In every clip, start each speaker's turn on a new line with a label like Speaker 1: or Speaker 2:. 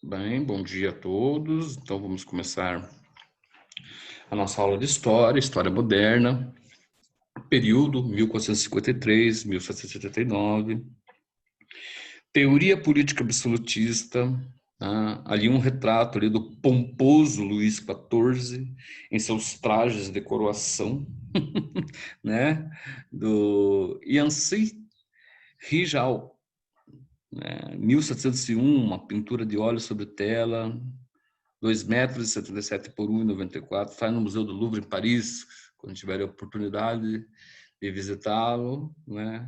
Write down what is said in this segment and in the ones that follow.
Speaker 1: Bem, bom dia a todos. Então vamos começar a nossa aula de história, história moderna, período 1453, 1779, teoria política absolutista, tá? Ali um retrato ali do pomposo Luís XIV em seus trajes de coroação, né? Do Yancy Rijal, né? 1701, uma pintura de óleo sobre tela, 2 metros e 77 por 1,94. Faz no Museu do Louvre, em Paris, quando tiver a oportunidade de visitá-lo, né?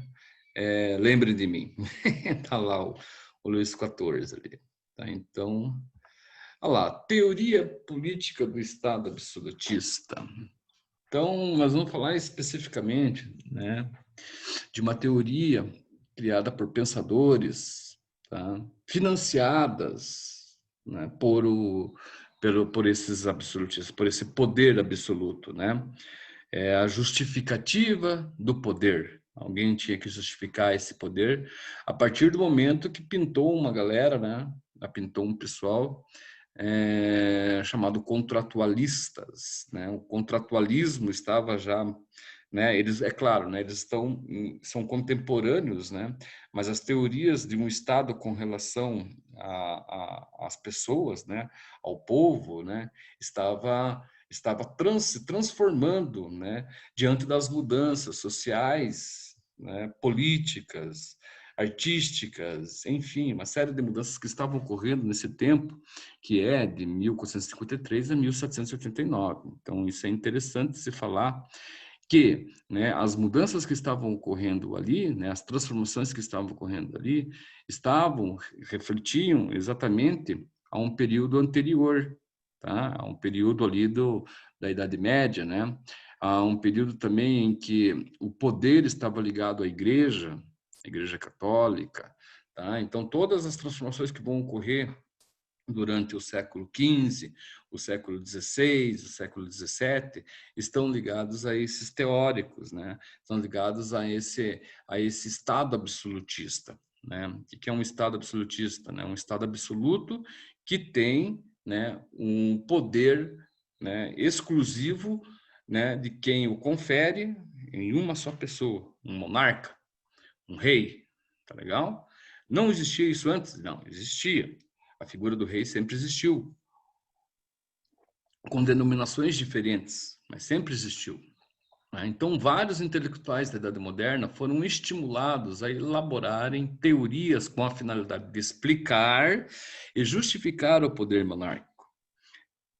Speaker 1: Lembre de mim. Está lá o Luís XIV ali. Tá? Então, olha lá, teoria política do Estado absolutista. Então, nós vamos falar especificamente, né, de uma teoria criada por pensadores, tá, financiadas, né, por esses absolutistas, por esse poder absoluto, né? É a justificativa do poder. Alguém tinha que justificar esse poder a partir do momento que pintou uma galera, né? Pintou um pessoal chamado contratualistas, né? O contratualismo estava já, né? Eles, é claro, né? Eles são contemporâneos, né? Mas as teorias de um Estado com relação às pessoas, né? Ao povo, né? Estava se transformando, né? Diante das mudanças sociais, né? Políticas, artísticas, enfim, uma série de mudanças que estavam ocorrendo nesse tempo, que é de 1453 a 1789. Então, isso é interessante se falar que, né, as mudanças que estavam ocorrendo ali, né, as transformações que estavam ocorrendo ali, refletiam exatamente a um período anterior, tá? A um período ali da Idade Média, né? A um período também em que o poder estava ligado à Igreja Católica, tá? Então, todas as transformações que vão ocorrer durante o século XV, o século XVI, o século XVII, estão ligados a esses teóricos, né? Estão ligados a esse Estado absolutista, né? O que é um Estado absolutista, né? Um Estado absoluto que tem, né, um poder, né, exclusivo, né, de quem o confere em uma só pessoa, um monarca, um rei, tá legal? Não existia isso antes? Não, existia. A figura do rei sempre existiu, com denominações diferentes, mas sempre existiu. Então, vários intelectuais da Idade Moderna foram estimulados a elaborarem teorias com a finalidade de explicar e justificar o poder monárquico.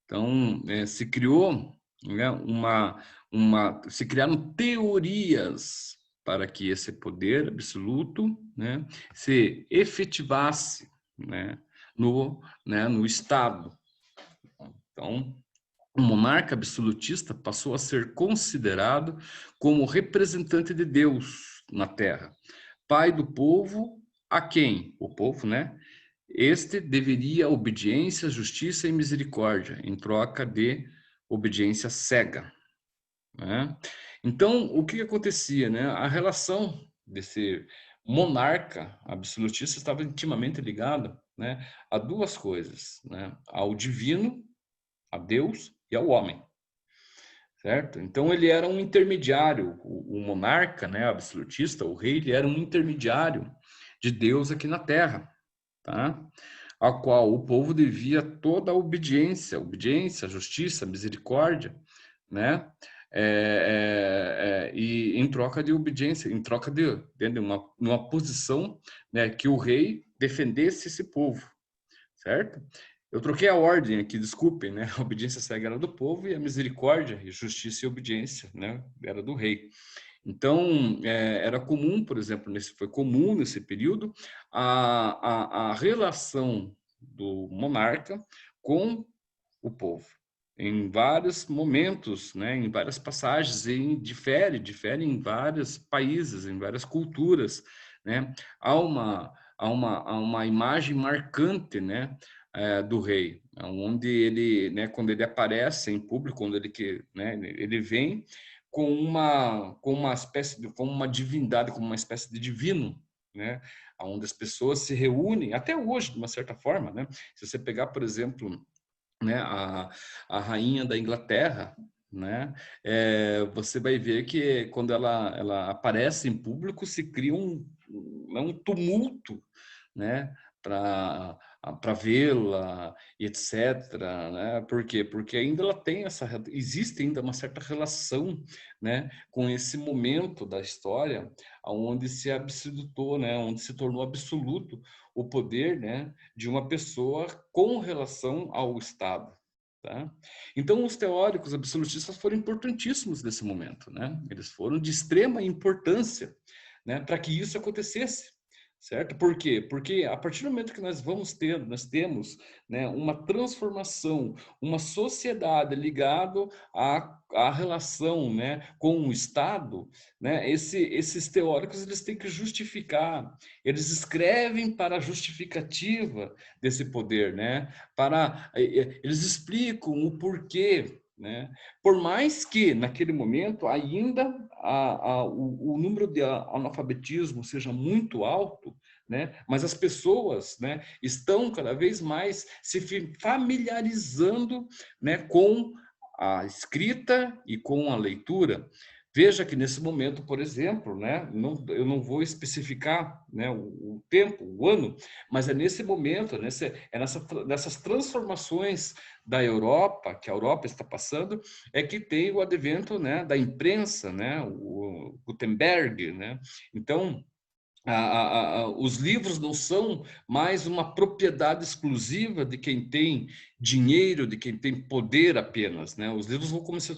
Speaker 1: Então, se criou, né, se criaram teorias para que esse poder absoluto, né, se efetivasse, né, no Estado. Então, o monarca absolutista passou a ser considerado como representante de Deus na Terra, pai do povo, a quem? O povo, né? Este deveria obediência, justiça e misericórdia, em troca de obediência cega, né? Então, o que acontecia, né? A relação desse monarca absolutista estava intimamente ligada, né, a duas coisas, né? Ao divino, a Deus e ao homem, certo? Então ele era um intermediário, o monarca, né, absolutista, o rei, ele era um intermediário de Deus aqui na Terra, tá? A qual o povo devia toda a obediência, justiça, misericórdia, né? E em troca de obediência, em troca de uma posição, né, que o rei defendesse esse povo, certo? Eu troquei a ordem aqui, desculpem, né? A obediência cega era do povo e a misericórdia, e justiça e obediência, né, era do rei. Então, era comum, por exemplo, foi comum nesse período a relação do monarca com o povo. Em vários momentos, né, em várias passagens, e difere em vários países, em várias culturas, né? Há uma imagem marcante, né, do rei, onde ele, né, quando ele aparece em público, quando né, ele vem com uma espécie com uma divindade, como uma espécie de divino, né, onde as pessoas se reúnem, até hoje, de uma certa forma, né? Se você pegar, por exemplo, né, a rainha da Inglaterra, né, você vai ver que quando ela aparece em público se cria um tumulto, né, para vê-la, etc, né? Por quê? Porque ainda ela tem existe ainda uma certa relação, né, com esse momento da história onde se absolutou, né, onde se tornou absoluto o poder, né, de uma pessoa com relação ao Estado. Tá? Então, os teóricos absolutistas foram importantíssimos nesse momento, né? Eles foram de extrema importância, né, para que isso acontecesse. Certo? Por quê? Porque a partir do momento que nós temos, né, uma transformação, uma sociedade ligada à relação, né, com o Estado, né, esses teóricos eles têm que justificar, eles escrevem para a justificativa desse poder, né, eles explicam o porquê, né? Por mais que naquele momento ainda o número de analfabetismo seja muito alto, né? Mas as pessoas, né, estão cada vez mais se familiarizando, né, com a escrita e com a leitura. Veja que nesse momento, por exemplo, né, eu não vou especificar, né, o tempo, o ano, mas é nesse momento, nessas transformações da Europa, que a Europa está passando, é que tem o advento, né, da imprensa, né, o Gutenberg, né? Então, os livros não são mais uma propriedade exclusiva de quem tem dinheiro, de quem tem poder apenas, né? Os livros vão começar,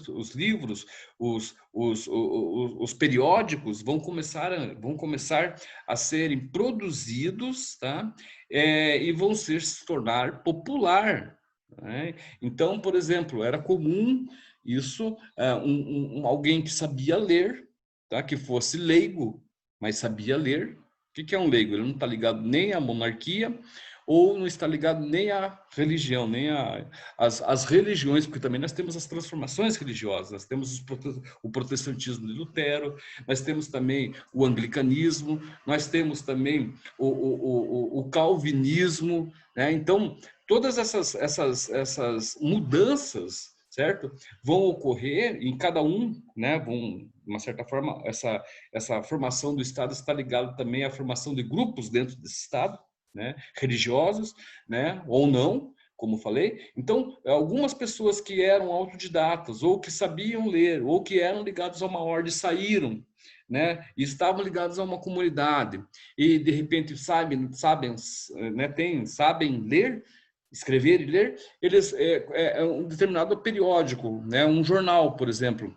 Speaker 1: os periódicos vão começar a serem produzidos, tá? E vão se tornar popular, né? Então, por exemplo, era comum isso, alguém que sabia ler, tá? Que fosse leigo, mas sabia ler. O que é um leigo? Ele não está ligado nem à monarquia ou não está ligado nem à religião, nem às religiões, porque também nós temos as transformações religiosas, nós temos o protestantismo de Lutero, nós temos também o anglicanismo, nós temos também o calvinismo, né? Então, todas essas mudanças, certo? Vão ocorrer em cada um, né? De uma certa forma, essa formação do Estado está ligada também à formação de grupos dentro desse Estado, né? Religiosos, né? Ou não, como falei. Então, algumas pessoas que eram autodidatas, ou que sabiam ler, ou que eram ligados a uma ordem, saíram, né? E estavam ligados a uma comunidade, e de repente sabem ler, escrever e ler, eles um determinado periódico, né, um jornal, por exemplo,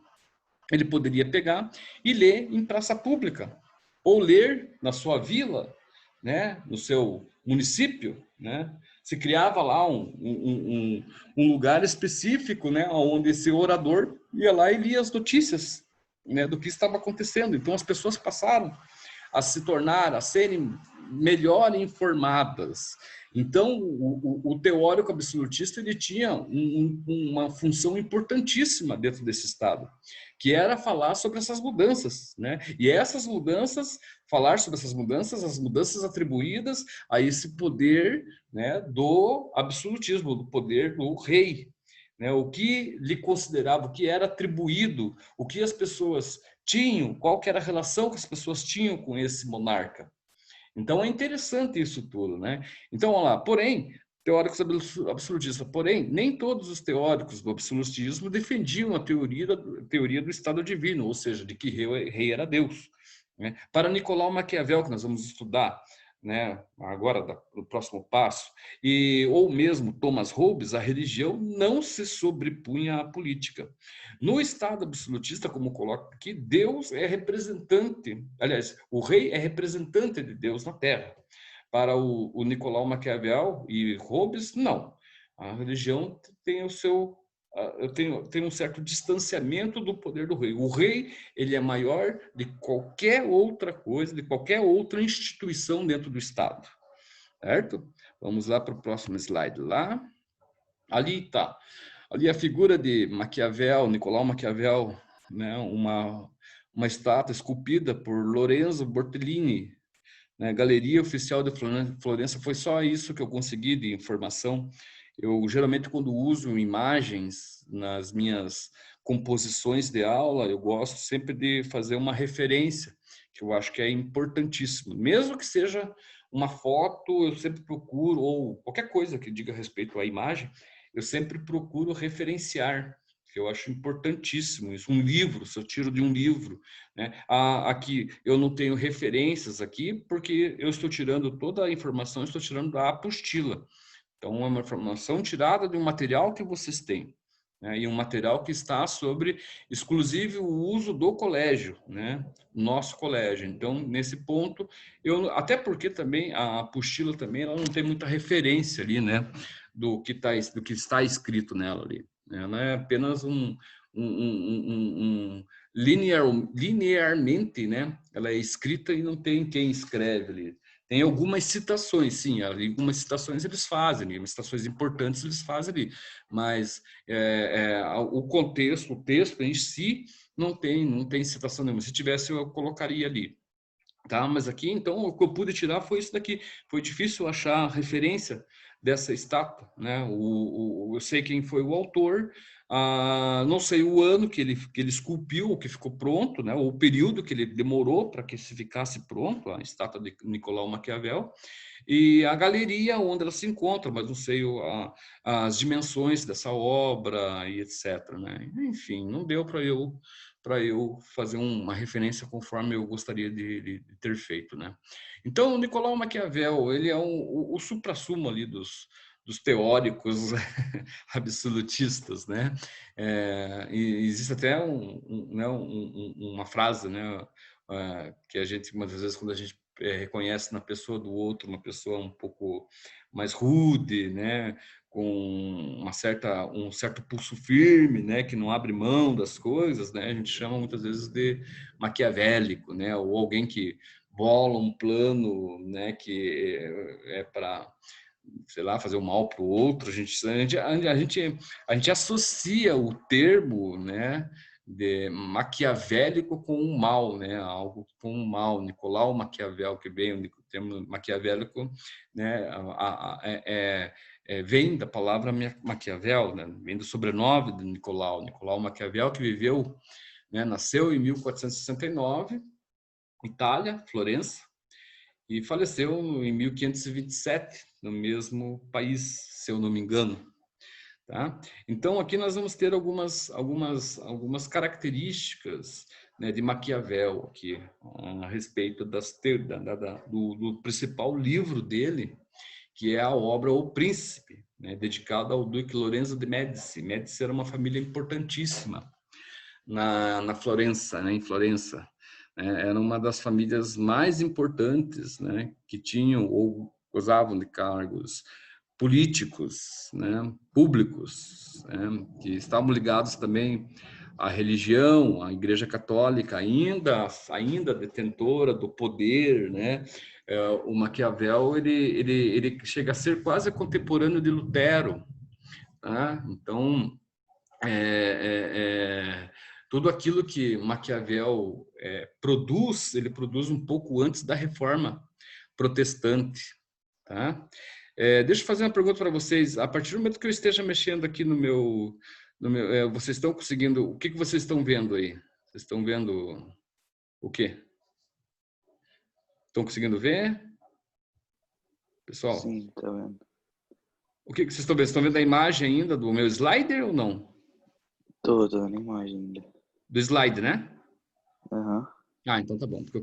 Speaker 1: ele poderia pegar e ler em praça pública, ou ler na sua vila, né, no seu município, né? Se criava lá um lugar específico, né, onde esse orador ia lá e lia as notícias, né, do que estava acontecendo. Então as pessoas passaram a serem melhor informadas. Então, o teórico absolutista ele tinha uma função importantíssima dentro desse Estado, que era falar sobre essas mudanças, né? E essas mudanças, falar sobre essas mudanças, as mudanças atribuídas a esse poder, né, do absolutismo, do poder do rei, né? O que lhe considerava, o que era atribuído, o que as pessoas tinham, qual que era a relação que as pessoas tinham com esse monarca. Então é interessante isso tudo, né? Então, vamos lá. Porém, teóricos absolutistas, porém, nem todos os teóricos do absolutismo defendiam a teoria do Estado divino, ou seja, de que rei era Deus, né? Para Nicolau Maquiavel, que nós vamos estudar, né, agora no próximo passo, ou mesmo Thomas Hobbes, a religião não se sobrepunha à política. No Estado absolutista, como coloca aqui, Deus é representante, aliás, o rei é representante de Deus na Terra. Para o Nicolau Maquiavel e Hobbes, não. A religião tem o seu tem um certo distanciamento do poder do rei. O rei ele é maior de qualquer outra coisa, de qualquer outra instituição dentro do Estado. Certo? Vamos lá para o próximo slide lá. Ali está. Ali a figura de Maquiavel, Nicolau Maquiavel, né? Uma estátua esculpida por Lorenzo Bortolini, né? Galeria Oficial de Florença, foi só isso que eu consegui de informação. Eu, geralmente, quando uso imagens nas minhas composições de aula, eu gosto sempre de fazer uma referência, que eu acho que é importantíssimo. Mesmo que seja uma foto, eu sempre procuro, ou qualquer coisa que diga respeito à imagem, eu sempre procuro referenciar, que eu acho importantíssimo isso. Um livro, se eu tiro de um livro, né? Aqui eu não tenho referências aqui, porque eu estou tirando toda a informação, estou tirando da apostila. Então, é uma informação tirada de um material que vocês têm, né? E um material que está sobre exclusivo uso do colégio, né? Nosso colégio. Então, nesse ponto, até porque também a apostila também ela não tem muita referência ali, né? Do que está escrito nela ali. Ela é apenas linearmente, né? Ela é escrita e não tem quem escreve ali. Tem algumas citações, sim, algumas citações eles fazem, algumas citações importantes eles fazem ali, mas o contexto, o texto em si, não tem citação nenhuma. Se tivesse, eu colocaria ali. Tá? Mas aqui, então, o que eu pude tirar foi isso daqui. Foi difícil achar referência dessa estátua, né? Eu sei quem foi o autor, não sei o ano que ele esculpiu, que ficou pronto, né? O período que ele demorou para que se ficasse pronto, a estátua de Nicolau Maquiavel, e a galeria onde ela se encontra, mas não sei as dimensões dessa obra e etc. Né? Enfim, não deu para eu fazer uma referência conforme eu gostaria de ter feito, né? Então, o Nicolau Maquiavel, ele é o suprassumo ali dos teóricos absolutistas, né? E existe até né, uma frase, né, que a gente, muitas vezes, quando a gente reconhece na pessoa do outro uma pessoa um pouco mais rude, né, com um certo pulso firme, né, que não abre mão das coisas, né, a gente chama muitas vezes de maquiavélico, né, ou alguém que bola um plano, né, que é para, sei lá, fazer o mal para o outro. A gente associa o termo, né, de maquiavélico com o mal, né, algo com o mal. Nicolau Maquiavel, que vem o termo maquiavélico, né, vem da palavra Maquiavel, né, vem do sobrenome de Nicolau Maquiavel, que viveu, né, nasceu em 1469, Itália, Florença, e faleceu em 1527, no mesmo país, se eu não me engano. Tá? Então, aqui nós vamos ter algumas características, né, de Maquiavel aqui, a respeito do principal livro dele, que é a obra O Príncipe, né, dedicada ao Duque Lorenzo de Médici. Médici era uma família importantíssima na Florença, né, em Florença. Era uma das famílias mais importantes, né, que tinham ou gozavam de cargos políticos, né, públicos, né, que estavam ligados também à religião, à Igreja Católica, ainda detentora do poder, né. O Maquiavel ele chega a ser quase contemporâneo de Lutero, tá? Então tudo aquilo que Maquiavel produz, ele produz um pouco antes da Reforma Protestante, tá? Deixa eu fazer uma pergunta para vocês. A partir do momento que eu esteja mexendo aqui vocês estão conseguindo? O que vocês estão vendo aí? Vocês estão vendo o quê? Estão conseguindo ver, pessoal?
Speaker 2: Sim, tá vendo.
Speaker 1: O que vocês estão vendo? Vocês estão vendo a imagem ainda do meu slider ou não?
Speaker 2: Tô vendo a imagem ainda.
Speaker 1: Do slide, né?
Speaker 2: Aham.
Speaker 1: Então tá bom, porque eu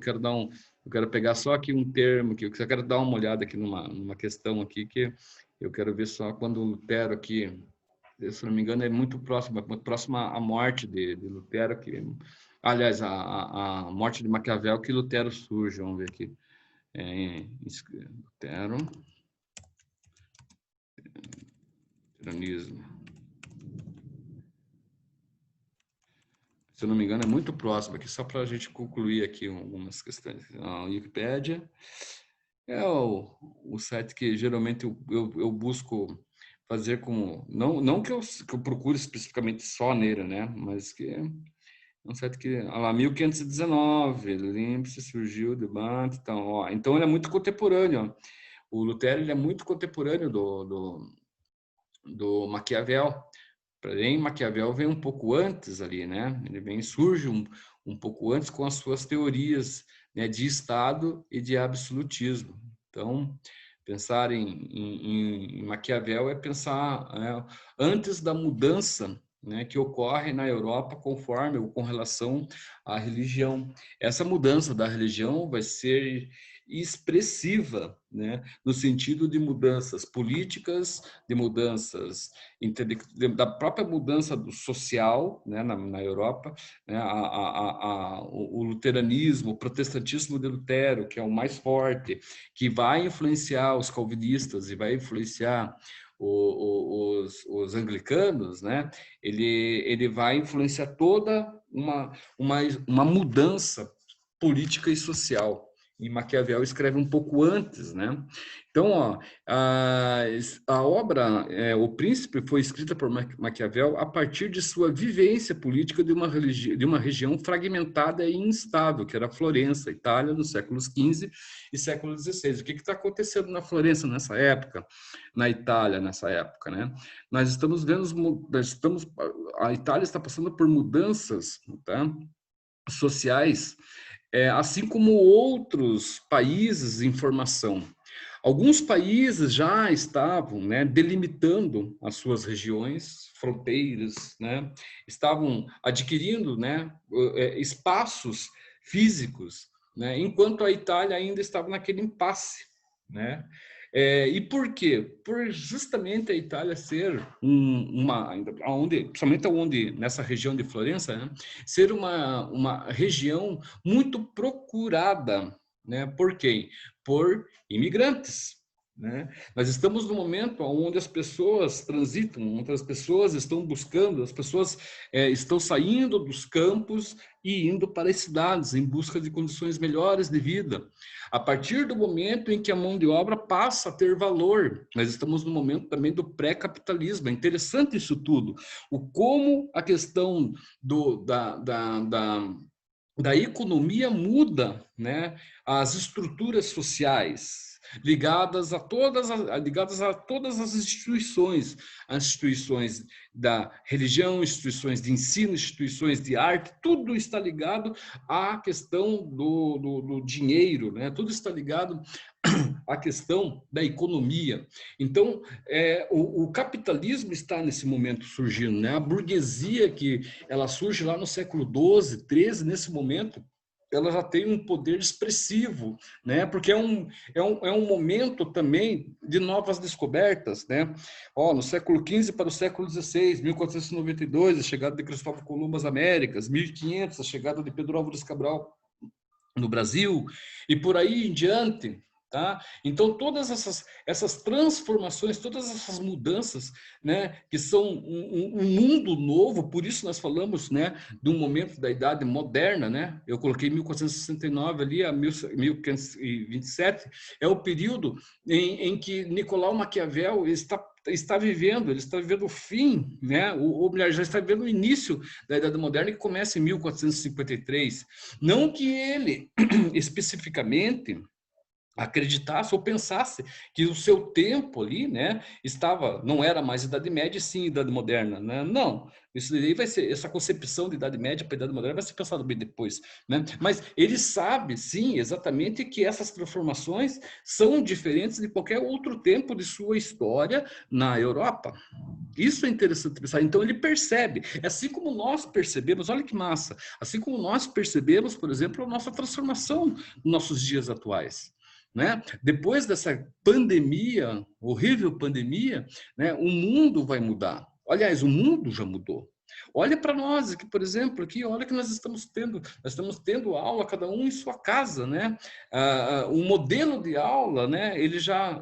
Speaker 1: quero pegar só aqui um termo que eu quero dar uma olhada aqui numa questão aqui que eu quero ver só quando o Lutero aqui, se não me engano, é muito próximo à morte de Lutero, que, aliás, a morte de Maquiavel, que Lutero surge. Vamos ver aqui. Lutero, luteranismo. Se eu não me engano, é muito próximo aqui, só para a gente concluir aqui algumas questões. A Wikipédia é o site que geralmente eu busco fazer como... Não que eu procure especificamente só nele, né? Mas que um certo que, olha lá, 1519, lembre-se, surgiu o debate, então, ó, então ele é muito contemporâneo, ó. O Lutero ele é muito contemporâneo do Maquiavel. Porém, Maquiavel vem um pouco antes ali, né? Ele surge um pouco antes com as suas teorias, né, de Estado e de absolutismo. Então, pensar em Maquiavel é pensar, né, antes da mudança, né, que ocorre na Europa conforme ou com relação à religião. Essa mudança da religião vai ser expressiva, né, no sentido de mudanças políticas, de mudanças da própria mudança do social, né, na Europa, né, o luteranismo, o protestantismo de Lutero, que é o mais forte, que vai influenciar os calvinistas e vai influenciar os anglicanos, né? Ele vai influenciar toda uma mudança política e social. E Maquiavel escreve um pouco antes, né? Então, ó, a obra O Príncipe foi escrita por Maquiavel a partir de sua vivência política de uma região fragmentada e instável, que era a Florença, Itália, nos séculos XV e século XVI. O que está acontecendo na Florença nessa época, na Itália nessa época, né? Nós estamos vendo, a Itália está passando por mudanças, tá, sociais, assim como outros países em formação. Alguns países já estavam, né, delimitando as suas regiões, fronteiras, né, estavam adquirindo, né, espaços físicos, né, enquanto a Itália ainda estava naquele impasse, né? E por quê? Por justamente a Itália ser principalmente onde, nessa região de Florença, né, ser uma região muito procurada, né? Por quem? Por imigrantes, né? Nós estamos no momento onde as pessoas transitam, onde as pessoas estão buscando, as pessoas estão saindo dos campos e indo para as cidades em busca de condições melhores de vida. A partir do momento em que a mão de obra passa a ter valor, nós estamos no momento também do pré-capitalismo. É interessante isso tudo, como a questão da economia muda, né, as estruturas sociais ligadas a todas as instituições, as instituições da religião, instituições de ensino, instituições de arte, tudo está ligado à questão do dinheiro, né? Tudo está ligado à questão da economia. Então, o capitalismo está nesse momento surgindo, né? A burguesia que ela surge lá no século XII, XIII, nesse momento, ela já tem um poder expressivo, né? Porque é um momento também de novas descobertas, né? No século XV para o século XVI, 1492, a chegada de Cristóvão Colombo às Américas, 1500, a chegada de Pedro Álvares Cabral no Brasil, e por aí em diante. Tá? Então, todas essas transformações, todas essas mudanças, né, que são um mundo novo, por isso nós falamos, né, de um momento da Idade Moderna, né? Eu coloquei 1469 ali a 1527, é o período em que Nicolau Maquiavel está vivendo o fim, né? Ou melhor, já está vivendo o início da Idade Moderna, que começa em 1453. Não que ele, especificamente, acreditasse ou pensasse que o seu tempo ali, né, não era mais Idade Média, sim Idade Moderna, né? Não, isso daí vai ser, essa concepção de Idade Média para Idade Moderna vai ser pensado bem depois, né? Mas ele sabe, sim, exatamente que essas transformações são diferentes de qualquer outro tempo de sua história na Europa. Isso é interessante pensar. Então ele percebe, assim como nós percebemos, olha que massa, assim como nós percebemos, por exemplo, a nossa transformação nos nossos dias atuais. Né? Depois dessa pandemia, horrível pandemia, né, o mundo vai mudar. Aliás, o mundo já mudou. Olha para nós aqui, por exemplo, aqui, olha que nós estamos tendo aula, cada um em sua casa, né? O modelo de aula, né? Ele já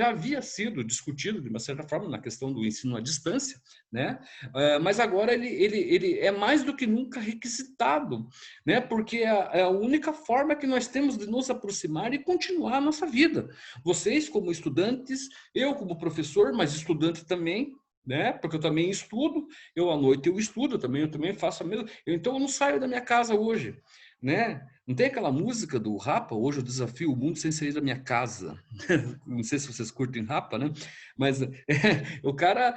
Speaker 1: havia sido discutido de uma certa forma na questão do ensino à distância, né? Mas agora ele é mais do que nunca requisitado, né? Porque é a única forma que nós temos de nos aproximar e continuar a nossa vida. Vocês como estudantes, eu como professor, mas estudante também, né? Porque eu também estudo, eu à noite eu estudo, eu também faço a mesma. Então eu não saio da minha casa hoje, né? Não tem aquela música do Rapa, hoje eu desafio o mundo sem sair da minha casa. Não sei se vocês curtem Rapa, né? Mas o cara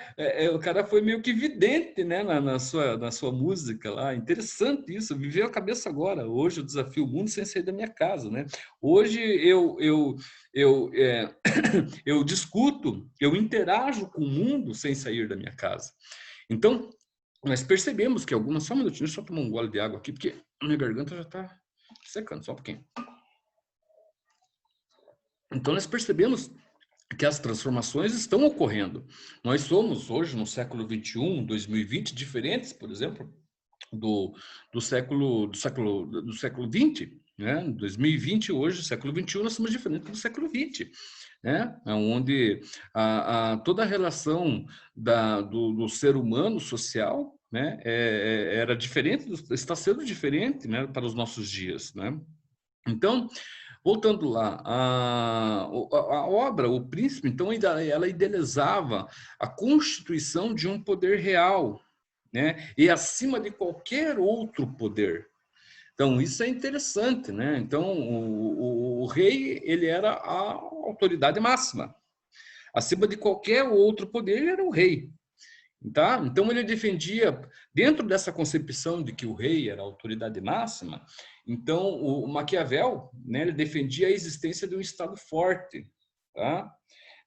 Speaker 1: foi meio que vidente, né? Na sua música lá. Interessante isso, me veio à cabeça agora. Hoje eu desafio o mundo sem sair da minha casa, né? Hoje eu eu discuto, eu interajo com o mundo sem sair da minha casa. Então, nós percebemos que algumas... Só um minutinho, deixa eu tomar um gole de água aqui, porque a minha garganta já está secando, só um pouquinho. Então, nós percebemos que as transformações estão ocorrendo. Nós somos, hoje, no século XXI, 2020, diferentes, por exemplo, do século XX, né? 2020, hoje, século XXI, nós somos diferentes do século XX, né? Onde toda a relação do ser humano social, né? Era diferente, está sendo diferente, né? Para os nossos dias, né? Então, voltando lá, a obra, O Príncipe, então, ela idealizava a constituição de um poder real, né? E acima de qualquer outro poder. Então, isso é interessante, né? Então, o rei, ele era a autoridade máxima. Acima de qualquer outro poder, ele era o rei. Tá? Então, ele defendia, dentro dessa concepção de que o rei era a autoridade máxima, então, o Maquiavel, né, ele defendia a existência de um Estado forte, tá?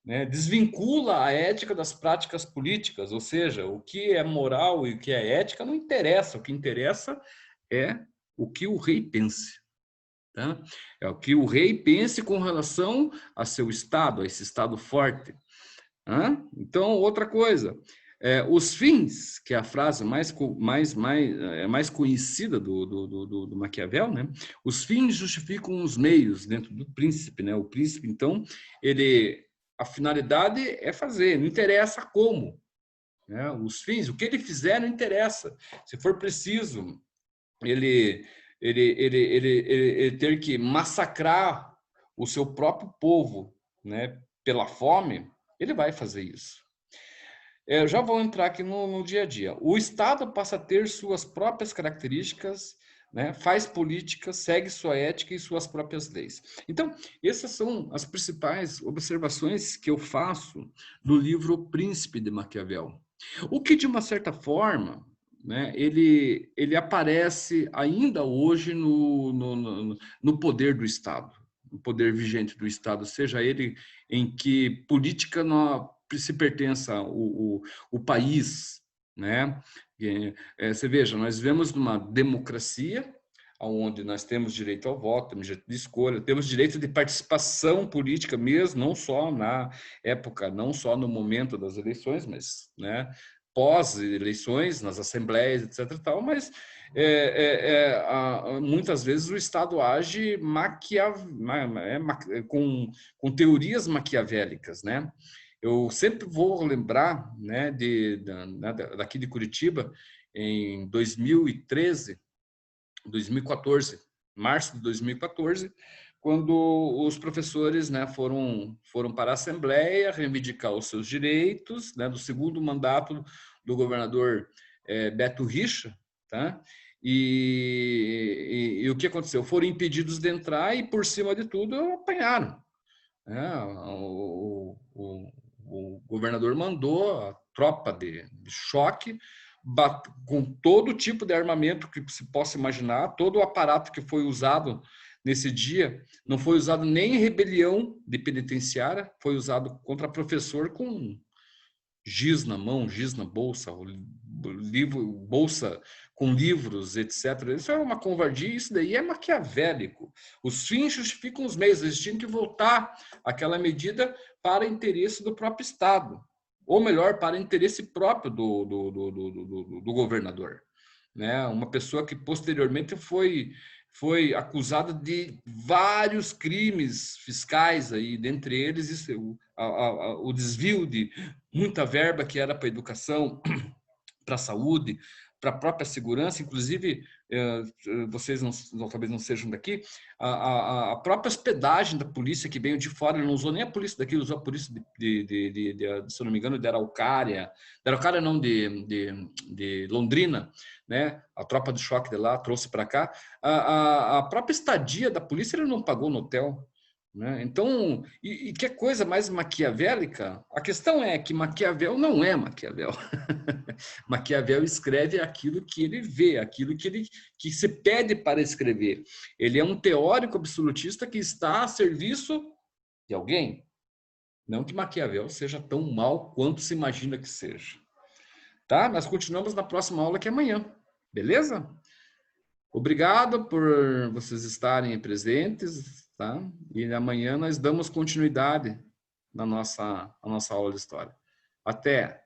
Speaker 1: Né? Desvincula a ética das práticas políticas, ou seja, o que é moral e o que é ética não interessa, o que interessa é o que o rei pense. Tá? É o que o rei pense com relação a seu Estado, a esse Estado forte. Tá? Então, outra coisa, os fins, que é a frase mais conhecida do Maquiavel, né? Os fins justificam os meios dentro do príncipe, né? O príncipe, então, a finalidade é fazer, não interessa como, né? Os fins, o que ele fizer não interessa. Se for preciso, ele ter que massacrar o seu próprio povo, né? Pela fome, ele vai fazer isso. Eu já vou entrar aqui no dia a dia. O Estado passa a ter suas próprias características, né? Faz política, segue sua ética e suas próprias leis. Então, essas são as principais observações que eu faço no livro O Príncipe de Maquiavel. O que, de uma certa forma, né, ele aparece ainda hoje no poder do Estado, no poder vigente do Estado, seja ele em que política se pertença o país, né? Você veja, nós vivemos numa democracia onde nós temos direito ao voto, temos direito de escolha, temos direito de participação política mesmo, não só na época, não só no momento das eleições, mas, né, pós-eleições, nas assembleias, etc. Tal, mas muitas vezes o Estado age com teorias maquiavélicas, né? Eu sempre vou lembrar, né, daqui de Curitiba, em 2013, 2014, março de 2014, quando os professores, né, foram para a Assembleia reivindicar os seus direitos, né, do segundo mandato do governador Beto Richa, tá? E o que aconteceu? Foram impedidos de entrar e, por cima de tudo, apanharam. O governador mandou a tropa de choque com todo tipo de armamento que se possa imaginar, todo o aparato que foi usado nesse dia, não foi usado nem em rebelião de penitenciária, foi usado contra professor com giz na mão, giz na bolsa, bolsa com livros, etc. Isso é uma covardia, isso daí é maquiavélico. Os fins justificam os meios, eles tinham que voltar aquela medida para interesse do próprio Estado, ou melhor, para interesse próprio do governador. Né? Uma pessoa que posteriormente foi acusada de vários crimes fiscais, aí, dentre eles isso, o desvio de muita verba que era para a educação, para a saúde, para a própria segurança, inclusive, vocês talvez não sejam daqui, a própria hospedagem da polícia que veio de fora, ele não usou nem a polícia daqui, ele usou a polícia se eu não me engano, de Araucária não, de Londrina, né? A tropa de choque de lá trouxe para cá. A própria estadia da polícia ele não pagou no hotel. Né? Então, e que coisa mais maquiavélica? A questão é que Maquiavel não é Maquiavel. Maquiavel escreve aquilo que ele vê, aquilo que se pede para escrever. Ele é um teórico absolutista que está a serviço de alguém. Não que Maquiavel seja tão mal quanto se imagina que seja. Tá? Nós continuamos na próxima aula, que é amanhã. Beleza? Obrigado por vocês estarem presentes. Tá? E amanhã nós damos continuidade na nossa aula de história. Até!